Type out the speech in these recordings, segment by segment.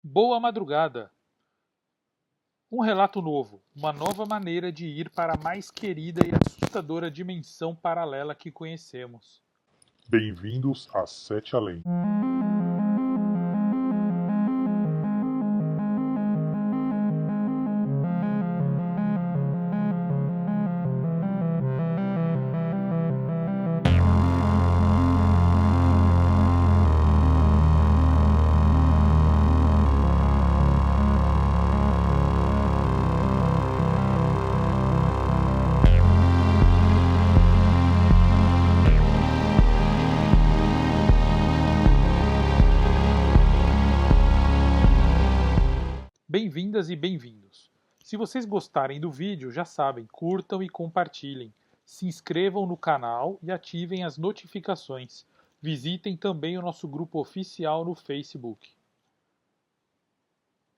Boa madrugada! Um relato novo, uma nova maneira de ir para a mais querida e assustadora dimensão paralela que conhecemos. Bem-vindos a Sete Além. Bem-vindas e bem-vindos. Se vocês gostarem do vídeo, já sabem, curtam e compartilhem. Se inscrevam no canal e ativem as notificações. Visitem também o nosso grupo oficial no Facebook.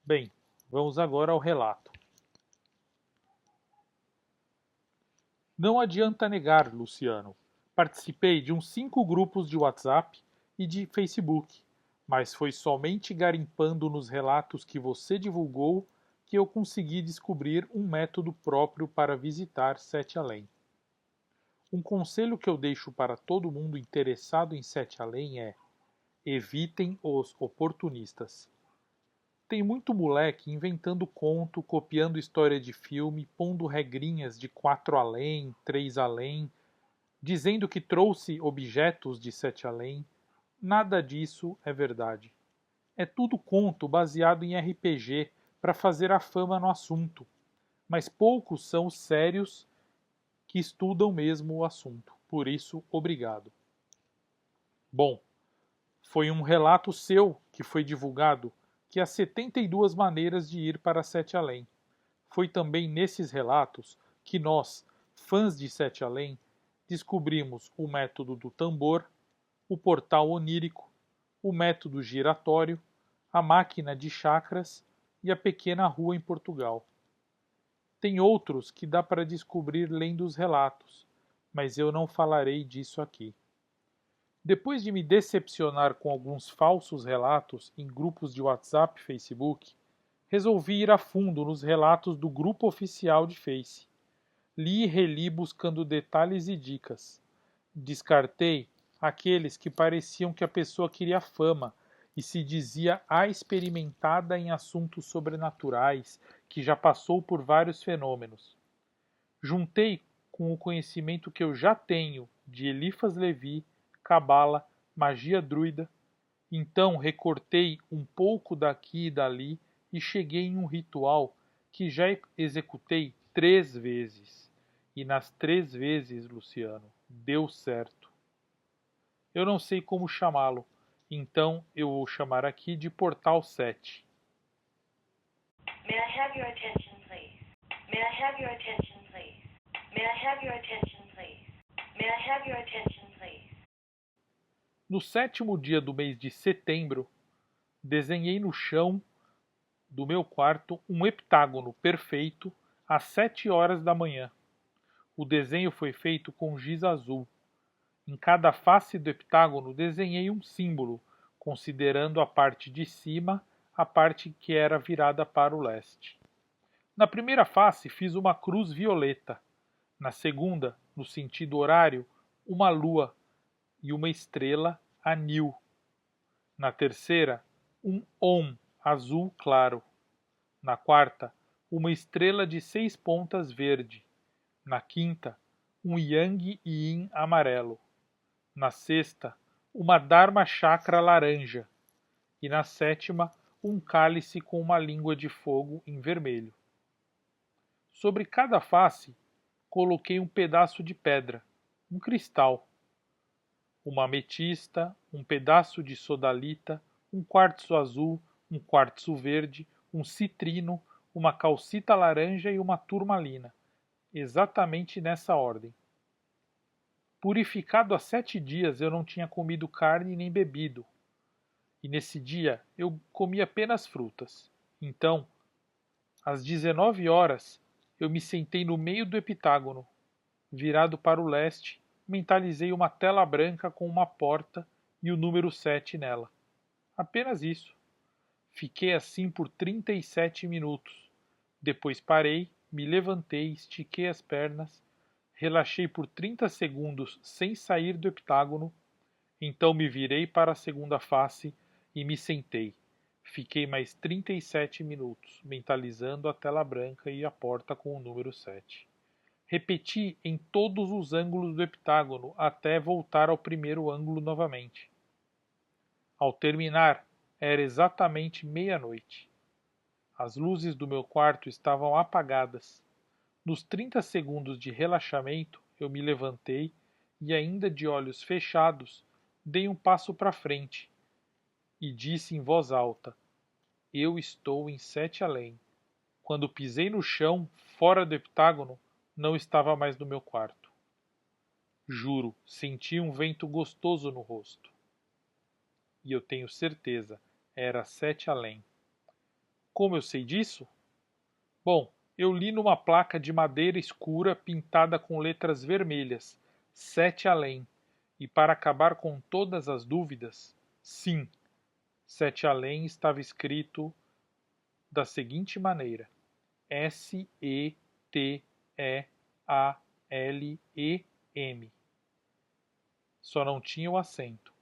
Bem, vamos agora ao relato. Não adianta negar, Luciano. Participei de uns 5 grupos de WhatsApp e de Facebook, mas foi somente garimpando nos relatos que você divulgou que eu consegui descobrir um método próprio para visitar Sete Além. Um conselho que eu deixo para todo mundo interessado em Sete Além é: evitem os oportunistas. Tem muito moleque inventando conto, copiando história de filme, pondo regrinhas de 4 além, 3 além, dizendo que trouxe objetos de Sete Além. Nada disso é verdade. É tudo conto baseado em RPG para fazer a fama no assunto, mas poucos são os sérios que estudam mesmo o assunto. Por isso, obrigado. Bom, foi um relato seu que foi divulgado que há 72 maneiras de ir para Sete Além. Foi também nesses relatos que nós, fãs de Sete Além, descobrimos o método do tambor, o portal onírico, o método giratório, a máquina de chakras e a pequena rua em Portugal. Tem outros que dá para descobrir lendo os relatos, mas eu não falarei disso aqui. Depois de me decepcionar com alguns falsos relatos em grupos de WhatsApp e Facebook, resolvi ir a fundo nos relatos do grupo oficial de Face. Li e reli buscando detalhes e dicas. Descartei aqueles que pareciam que a pessoa queria fama e se dizia a experimentada em assuntos sobrenaturais, que já passou por vários fenômenos. Juntei com o conhecimento que eu já tenho de Eliphas Levi, cabala, magia druida. Então recortei um pouco daqui e dali e cheguei em um ritual que já executei 3 vezes. E nas 3 vezes, Luciano, deu certo. Eu não sei como chamá-lo, então eu vou chamar aqui de Portal 7. May I have your attention, please? May I have your attention, please? May I have your attention, please? May I have your attention, please? No 7º dia do mês de setembro, desenhei no chão do meu quarto um heptágono perfeito às 7 horas da manhã. O desenho foi feito com giz azul. Em cada face do heptágono desenhei um símbolo, considerando a parte de cima a parte que era virada para o leste. Na primeira face fiz uma cruz violeta. Na segunda, no sentido horário, uma lua e uma estrela anil. Na terceira, um Om azul claro. Na quarta, uma estrela de 6 pontas verde. Na quinta, um Yang e Yin amarelo. Na sexta, uma Dharma Chakra laranja. E na sétima, um cálice com uma língua de fogo em vermelho. Sobre cada face, coloquei um pedaço de pedra, um cristal, uma ametista, um pedaço de sodalita, um quartzo azul, um quartzo verde, um citrino, uma calcita laranja e uma turmalina, exatamente nessa ordem. Purificado há 7 dias eu não tinha comido carne nem bebido, e nesse dia eu comi apenas frutas. Então, às 19 horas, eu me sentei no meio do heptágono, virado para o leste, mentalizei uma tela branca com uma porta e o número 7 nela. Apenas isso. Fiquei assim por 37 minutos. Depois parei, me levantei, estiquei as pernas, relaxei por 30 segundos sem sair do heptágono, então me virei para a segunda face e me sentei. Fiquei mais 37 minutos, mentalizando a tela branca e a porta com o número 7. Repeti em todos os ângulos do heptágono até voltar ao primeiro ângulo novamente. Ao terminar, era exatamente meia-noite. As luzes do meu quarto estavam apagadas. Nos 30 segundos de relaxamento, eu me levantei e, ainda de olhos fechados, dei um passo para frente e disse em voz alta: Eu estou em Sete Além. Quando pisei no chão, fora do heptágono, não estava mais no meu quarto. Juro, senti um vento gostoso no rosto. E eu tenho certeza, era Sete Além. Como eu sei disso? Bom, eu li numa placa de madeira escura pintada com letras vermelhas, Sete Além. E para acabar com todas as dúvidas, sim, Sete Além estava escrito da seguinte maneira: Setealem. Só não tinha o acento.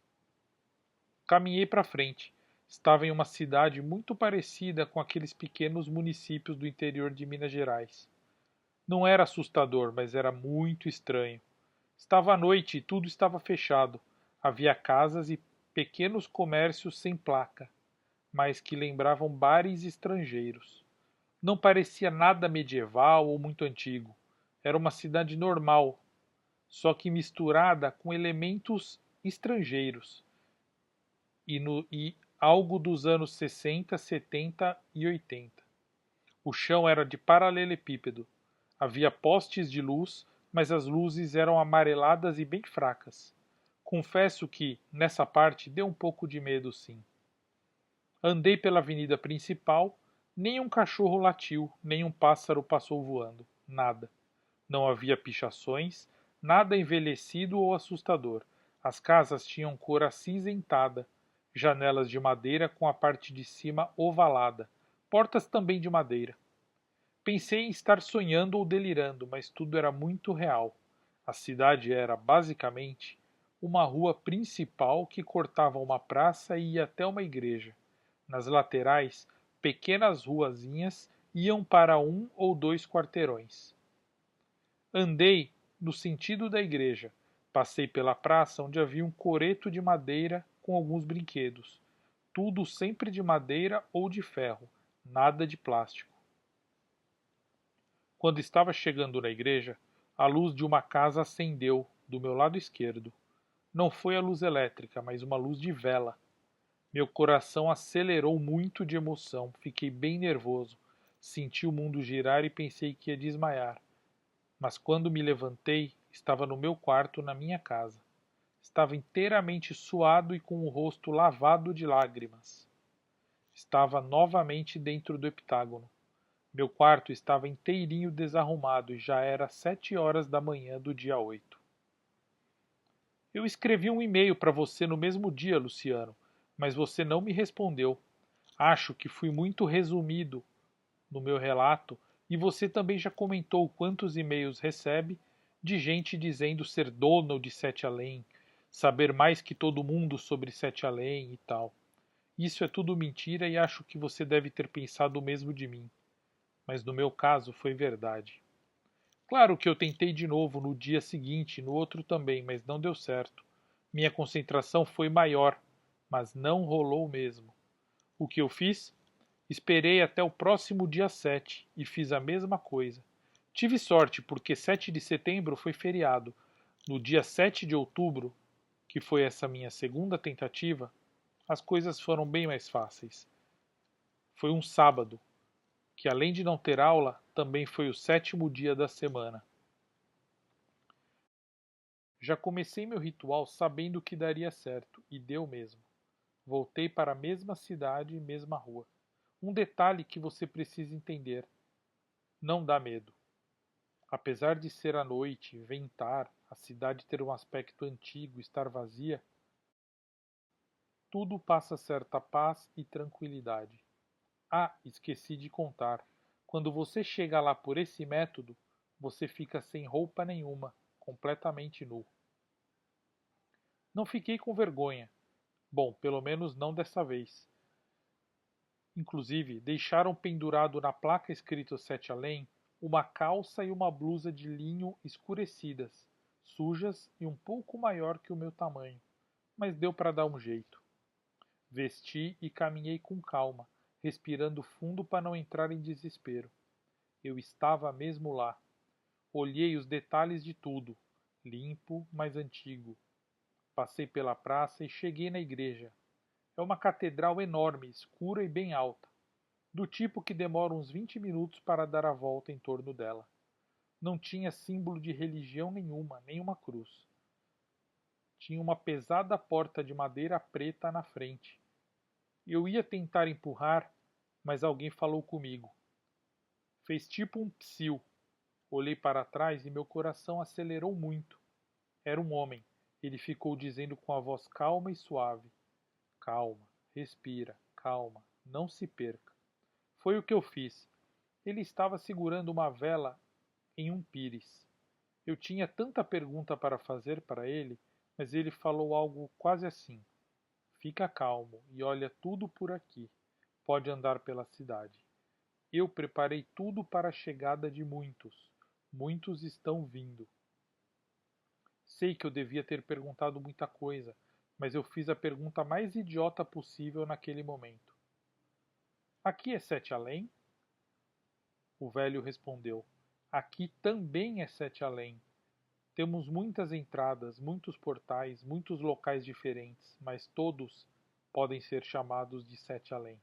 Caminhei para frente. Estava em uma cidade muito parecida com aqueles pequenos municípios do interior de Minas Gerais. Não era assustador, mas era muito estranho. Estava à noite e tudo estava fechado. Havia casas e pequenos comércios sem placa, mas que lembravam bares estrangeiros. Não parecia nada medieval ou muito antigo. Era uma cidade normal, só que misturada com elementos estrangeiros e algo dos anos 60, 70 e 80. O chão era de paralelepípedo. Havia postes de luz, mas as luzes eram amareladas e bem fracas. Confesso que, nessa parte, deu um pouco de medo, sim. Andei pela avenida principal, nem um cachorro latiu, nem um pássaro passou voando. Nada. Não havia pichações, nada envelhecido ou assustador. As casas tinham cor acinzentada, janelas de madeira com a parte de cima ovalada, portas também de madeira. Pensei em estar sonhando ou delirando, mas tudo era muito real. A cidade era, basicamente, uma rua principal que cortava uma praça e ia até uma igreja. Nas laterais, pequenas ruazinhas iam para um ou dois quarteirões. Andei no sentido da igreja. Passei pela praça onde havia um coreto de madeira com alguns brinquedos. Tudo sempre de madeira ou de ferro, nada de plástico. Quando estava chegando na igreja, a luz de uma casa acendeu do meu lado esquerdo. Não foi a luz elétrica, mas uma luz de vela. Meu coração acelerou muito de emoção, fiquei bem nervoso. Senti o mundo girar e pensei que ia desmaiar. Mas quando me levantei, estava no meu quarto, na minha casa. Estava inteiramente suado e com o rosto lavado de lágrimas. Estava novamente dentro do heptágono. Meu quarto estava inteirinho desarrumado e já era 7 horas da manhã do dia 8. Eu escrevi um e-mail para você no mesmo dia, Luciano, mas você não me respondeu. Acho que fui muito resumido no meu relato e você também já comentou quantos e-mails recebe de gente dizendo ser dono de Sete Além, saber mais que todo mundo sobre Sete Além e tal. Isso é tudo mentira e acho que você deve ter pensado o mesmo de mim. Mas no meu caso foi verdade. Claro que eu tentei de novo no dia seguinte, no outro também, mas não deu certo. Minha concentração foi maior, mas não rolou mesmo. O que eu fiz? Esperei até o próximo dia 7 e fiz a mesma coisa. Tive sorte porque 7 de setembro foi feriado. No dia 7 de outubro, que foi essa minha segunda tentativa, as coisas foram bem mais fáceis. Foi um sábado, que além de não ter aula, também foi o 7º dia da semana. Já comecei meu ritual sabendo que daria certo, e deu mesmo. Voltei para a mesma cidade e mesma rua. Um detalhe que você precisa entender: não dá medo. Apesar de ser à noite, ventar, a cidade ter um aspecto antigo, estar vazia, tudo passa certa paz e tranquilidade. Ah, esqueci de contar. Quando você chega lá por esse método, você fica sem roupa nenhuma, completamente nu. Não fiquei com vergonha. Bom, pelo menos não dessa vez. Inclusive, deixaram pendurado na placa escrito Sete Além uma calça e uma blusa de linho escurecidas, sujas e um pouco maior que o meu tamanho, mas deu para dar um jeito. Vesti e caminhei com calma, respirando fundo para não entrar em desespero. Eu estava mesmo lá. Olhei os detalhes de tudo, limpo, mas antigo. Passei pela praça e cheguei na igreja. É uma catedral enorme, escura e bem alta, do tipo que demora uns 20 minutos para dar a volta em torno dela. Não tinha símbolo de religião nenhuma, nem uma cruz. Tinha uma pesada porta de madeira preta na frente. Eu ia tentar empurrar, mas alguém falou comigo. Fez tipo um psiu. Olhei para trás e meu coração acelerou muito. Era um homem. Ele ficou dizendo com a voz calma e suave: Calma, respira, calma, não se perca. Foi o que eu fiz. Ele estava segurando uma vela em um pires. Eu tinha tanta pergunta para fazer para ele, mas ele falou algo quase assim: Fica calmo e olha tudo por aqui. Pode andar pela cidade. Eu preparei tudo para a chegada de muitos. Muitos estão vindo. Sei que eu devia ter perguntado muita coisa, mas eu fiz a pergunta mais idiota possível naquele momento. Aqui é Sete Além? O velho respondeu: Aqui também é Sete Além. Temos muitas entradas, muitos portais, muitos locais diferentes, mas todos podem ser chamados de Sete Além.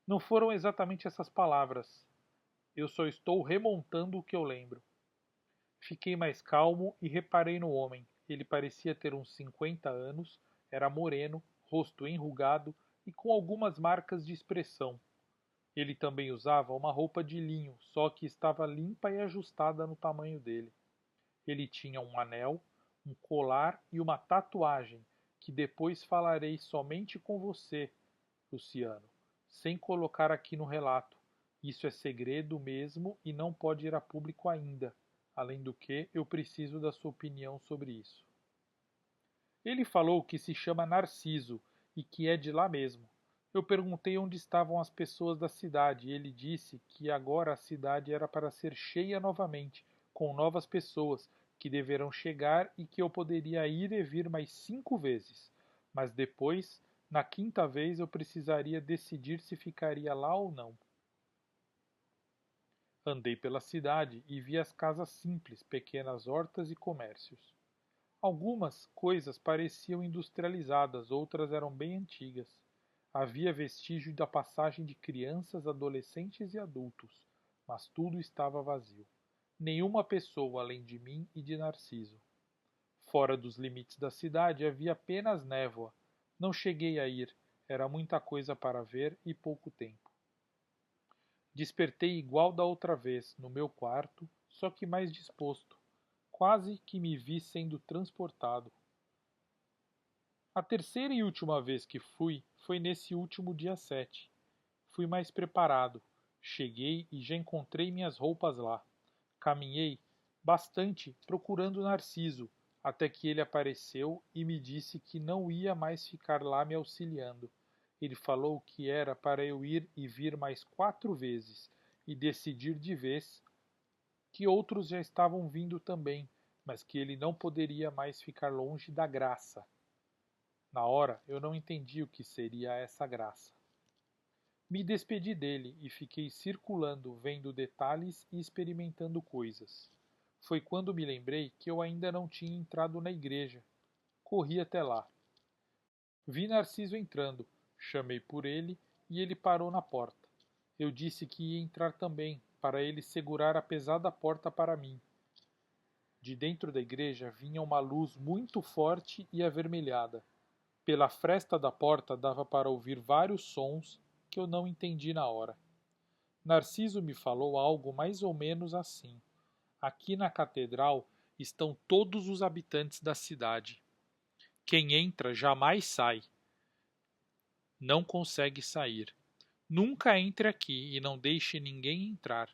Não foram exatamente essas palavras. Eu só estou remontando o que eu lembro. Fiquei mais calmo e reparei no homem. Ele parecia ter uns 50 anos, era moreno, rosto enrugado e com algumas marcas de expressão. Ele também usava uma roupa de linho, só que estava limpa e ajustada no tamanho dele. Ele tinha um anel, um colar e uma tatuagem, que depois falarei somente com você, Luciano, sem colocar aqui no relato. Isso é segredo mesmo e não pode ir a público ainda. Além do que, eu preciso da sua opinião sobre isso. Ele falou que se chama Narciso e que é de lá mesmo. Eu perguntei onde estavam as pessoas da cidade e ele disse que agora a cidade era para ser cheia novamente, com novas pessoas que deverão chegar e que eu poderia ir e vir mais 5 vezes. Mas depois, na quinta vez, eu precisaria decidir se ficaria lá ou não. Andei pela cidade e vi as casas simples, pequenas hortas e comércios. Algumas coisas pareciam industrializadas, outras eram bem antigas. Havia vestígio da passagem de crianças, adolescentes e adultos, mas tudo estava vazio. Nenhuma pessoa além de mim e de Narciso. Fora dos limites da cidade havia apenas névoa. Não cheguei a ir, era muita coisa para ver e pouco tempo. Despertei igual da outra vez, no meu quarto, só que mais disposto. Quase que me vi sendo transportado. A terceira e última vez que fui foi nesse último dia 7. Fui mais preparado. Cheguei e já encontrei minhas roupas lá. Caminhei bastante procurando Narciso, até que ele apareceu e me disse que não ia mais ficar lá me auxiliando. Ele falou que era para eu ir e vir mais 4 vezes e decidir de vez, que outros já estavam vindo também, mas que ele não poderia mais ficar longe da graça. Na hora eu não entendi o que seria essa graça. Me despedi dele e fiquei circulando, vendo detalhes e experimentando coisas. Foi quando me lembrei que eu ainda não tinha entrado na igreja. Corri até lá. Vi Narciso entrando, chamei por ele e ele parou na porta. Eu disse que ia entrar também, para ele segurar a pesada porta para mim. De dentro da igreja vinha uma luz muito forte e avermelhada. Pela fresta da porta dava para ouvir vários sons que eu não entendi na hora. Narciso me falou algo mais ou menos assim: Aqui na catedral estão todos os habitantes da cidade. Quem entra jamais sai. Não consegue sair. Nunca entre aqui e não deixe ninguém entrar.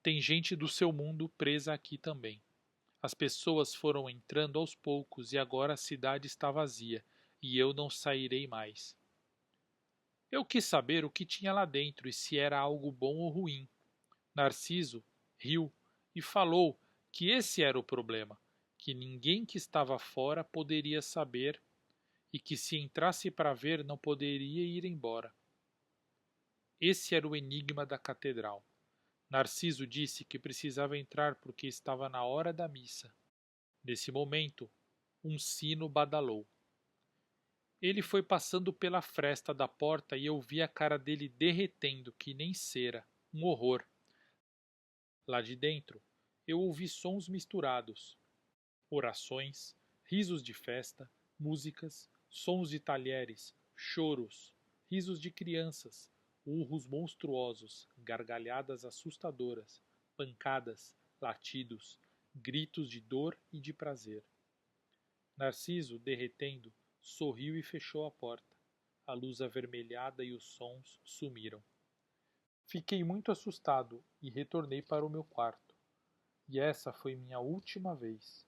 Tem gente do seu mundo presa aqui também. As pessoas foram entrando aos poucos e agora a cidade está vazia, e eu não sairei mais. Eu quis saber o que tinha lá dentro e se era algo bom ou ruim. Narciso riu e falou que esse era o problema, que ninguém que estava fora poderia saber e que se entrasse para ver não poderia ir embora. Esse era o enigma da catedral. Narciso disse que precisava entrar porque estava na hora da missa. Nesse momento, um sino badalou. Ele foi passando pela fresta da porta e eu vi a cara dele derretendo, que nem cera. Um horror. Lá de dentro, eu ouvi sons misturados. Orações, risos de festa, músicas, sons de talheres, choros, risos de crianças, urros monstruosos, gargalhadas assustadoras, pancadas, latidos, gritos de dor e de prazer. Narciso, derretendo, sorriu e fechou a porta. A luz avermelhada e os sons sumiram. Fiquei muito assustado e retornei para o meu quarto. E essa foi minha última vez.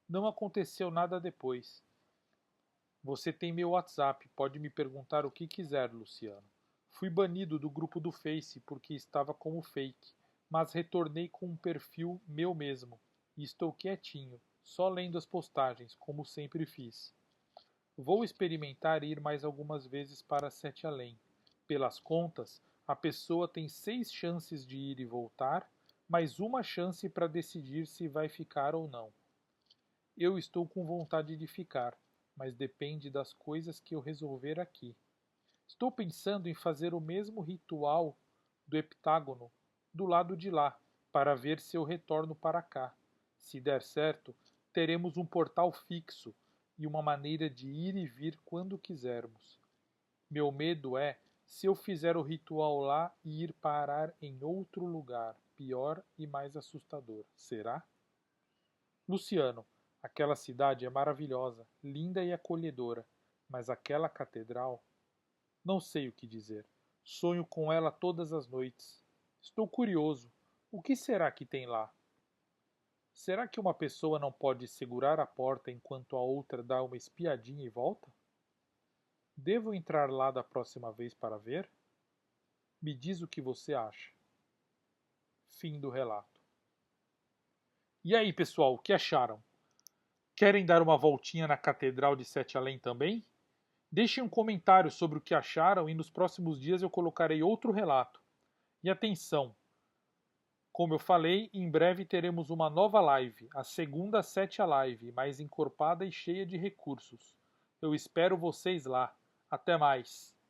Não aconteceu nada depois. Você tem meu WhatsApp, pode me perguntar o que quiser, Luciano. Fui banido do grupo do Face porque estava como fake, mas retornei com um perfil meu mesmo. E estou quietinho, só lendo as postagens, como sempre fiz. Vou experimentar ir mais algumas vezes para Sete Além. Pelas contas, a pessoa tem 6 chances de ir e voltar, mais uma chance para decidir se vai ficar ou não. Eu estou com vontade de ficar, mas depende das coisas que eu resolver aqui. Estou pensando em fazer o mesmo ritual do heptágono do lado de lá, para ver se eu retorno para cá. Se der certo, teremos um portal fixo e uma maneira de ir e vir quando quisermos. Meu medo é se eu fizer o ritual lá e ir parar em outro lugar, pior e mais assustador. Será? Luciano, aquela cidade é maravilhosa, linda e acolhedora, mas aquela catedral, não sei o que dizer. Sonho com ela todas as noites. Estou curioso. O que será que tem lá? Será que uma pessoa não pode segurar a porta enquanto a outra dá uma espiadinha e volta? Devo entrar lá da próxima vez para ver? Me diz o que você acha. Fim do relato. E aí, pessoal, o que acharam? Querem dar uma voltinha na Catedral de Sete Além também? Deixem um comentário sobre o que acharam e nos próximos dias eu colocarei outro relato. E atenção! Como eu falei, em breve teremos uma nova live, a segunda Sete Live, mais encorpada e cheia de recursos. Eu espero vocês lá. Até mais!